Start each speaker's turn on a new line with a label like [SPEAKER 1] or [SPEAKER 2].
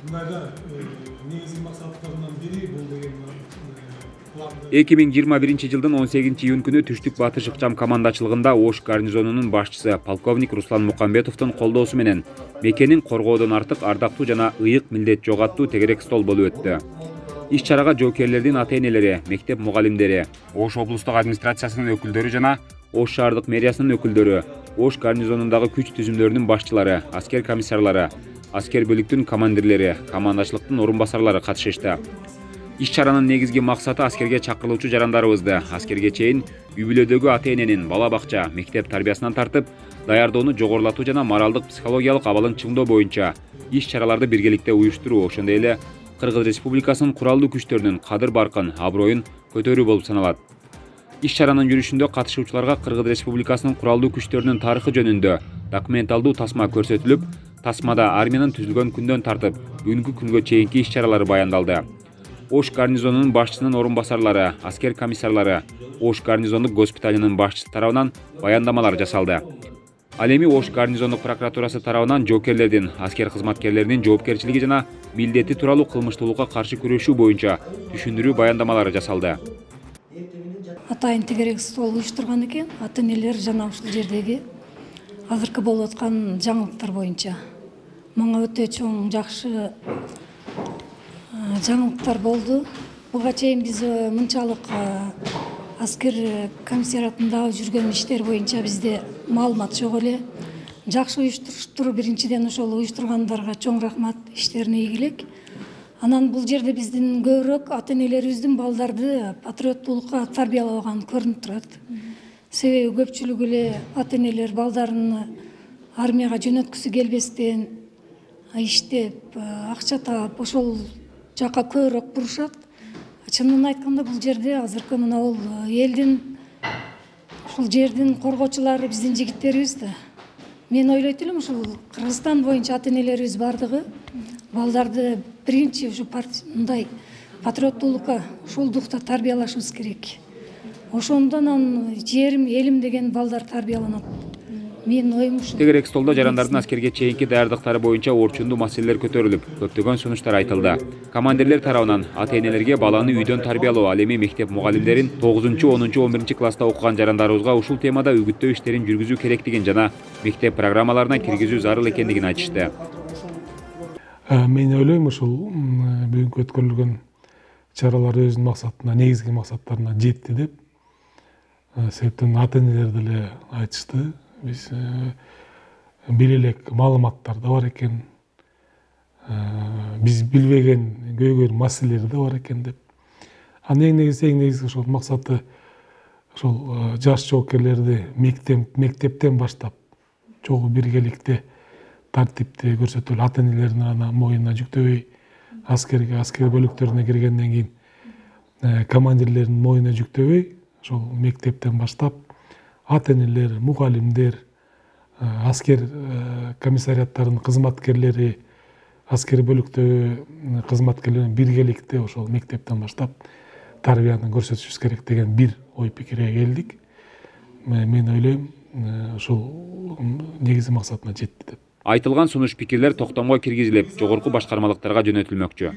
[SPEAKER 1] Мындай негизги максаттарынан бири бул деген
[SPEAKER 2] 2021 жылдын 18 июнь күнү Түштүк Батыш ыкчам командачылыгында Ош гарнизонунун башчысы полковник Руслан Мукамбетовдун колдоосу менен мекенин коргоодон артык ардактуу жана ыйык милдет жок аттуу тегерек стол болуп өттү. Иш чарага жоокерлердин ата-энелери, мектеп мугалимдери, Ош облустук администрациясынын өкүлдөрү жана Ош шаардык мэриясынын өкүлдөрү, Ош гарнизонундагы күч түзүмдөрүнүн башчылары, аскер комиссарлары, аскер бөлүктүн командирлери, командачылыктын орун басарлары катышышты. Иш чаранын негизги максаты аскерге чакырылуучу жарандарыбызды аскерге чейин үй бүлөдөгү ата-эненин бала бакча, мектеп тарбиясынан тартып, даярдоону жогорулатуу жана моралдык психологиялык абалын чыңдоо боюнча иш чараларды биргеликте уюштуруу, ошондой эле Кыргыз Республикасынын куралдуу күчтөрүнүн кадыр-баркын, аброюн көтөрүү болуп саналат. Иш чаранын жүрүшүндө катышуучуларга Кыргыз Республикасынын куралдуу күчтөрүнүн тарыхы жөнүндө документалдуу тасма көрсөтүлүп, тасмада армиянын түзүлгөн күндөн тартып бүгүнкү күнгө чейинки иш чаралары баяндалды. Ош гарнизонунун башчысынын орун басарлары, аскер комиссарлары, Ош гарнизондук госпиталынын башчысы тарабынан баяндамалар жасалды. Ал эми Ош гарнизондук прокуратурасы тарабынан жоокерлердин, аскер кызматкерлеринин жоопкерчилиги жана милдети тууралуу кылмыштуулукка каршы күрөшүү боюнча түшүндүрүү баяндамалары жасалды.
[SPEAKER 3] Атайын тегерек стол уюштурган экен, ата-энелер жана ушул жердеги азыркы болуп аткан жаңылыктар боюнча. Мага өтө чоң жакшы жаңылыктар болду. Буга чейин биз мынчалык аскер комиссариатында жүргөн иштер боюнча бизде маалымат жок эле. Жакшы уюштуруштур, биринчиден ошол уюштургандарга чоң рахмат, иштерине ийгилик. Анан бул жерде биздин көбүрөөк ата-энелерибиздин балдарды патриоттуулукка тарбиялабаган көрүнүп турат. Себеби көпчүлүгү эле ата-энелер балдарын армияга жөнөткүсү келбестен иштеп, акча таап, ошол жака көбүрөөк бурушат. Чынын айтканда бул жерде азыркы мына бул элдин, ушул жердин коргоочулары биздин жигиттерибиз да. Мен ойлойт элем ушул Кыргызстан боюнча ата-энелерибиз бардыгы балдарды биринчи ушу мындай патриоттуулукка, ушул духта тарбиялашыбыз керек. Ошондон жерим, элим деген балдар тарбияланат. Мен оюм ушул.
[SPEAKER 2] Тегерек столдо жарандардын аскерге чейинки даярдыктары боюнча орчундуу маселелер көтөрүлүп, көптөгөн сунуштар айтылды. Командирлер тарабынан ата-энелерге баланы үйдөн тарбиялоо, ал эми мектеп мугалимдерин 9-10-11 класста окуган жарандарыбызга ушул темада үгүттөө иштерин жүргүзүү керектигин жана мектеп программаларына киргизүү зарыл экендигин айтышты.
[SPEAKER 1] Мен ойлойм ушул бүгүнкү өткөрүлгөн чаралар өзүнүн максатына, негизги максаттарына жетти деп. Себептен ата-энелер деле айтышты. Биз бир элек маалыматтар да бар экен. Биз билбеген көйгөй маселелер да бар экен деп. Эң негизги ошол максаты ошол жаш жоокерлерди мектептен баштап чогуу биргеликте тартипти көрсөтүп, ата-энелердин моюнуна жүктөбөй, аскер бөлүктөрүнө киргенден кийин командирлердин моюнуна жүктөбөй, ошол мектептен баштап ата-энелер, мугалимдер, аскер комиссариаттарынын кызматкерлери, аскер бөлүктөгү кызматкерлер биргеликте ошол мектептен баштап тарбияны көрсөтүшүбүз керек деген бир ой пикирге келдик. Мен ойлойм, ушул негизги максатына жетти деп.
[SPEAKER 2] Айтылган сунуш пикирлер токтомго киргизилип, жогорку башкармалыктарга жөнөтүлмөкчү.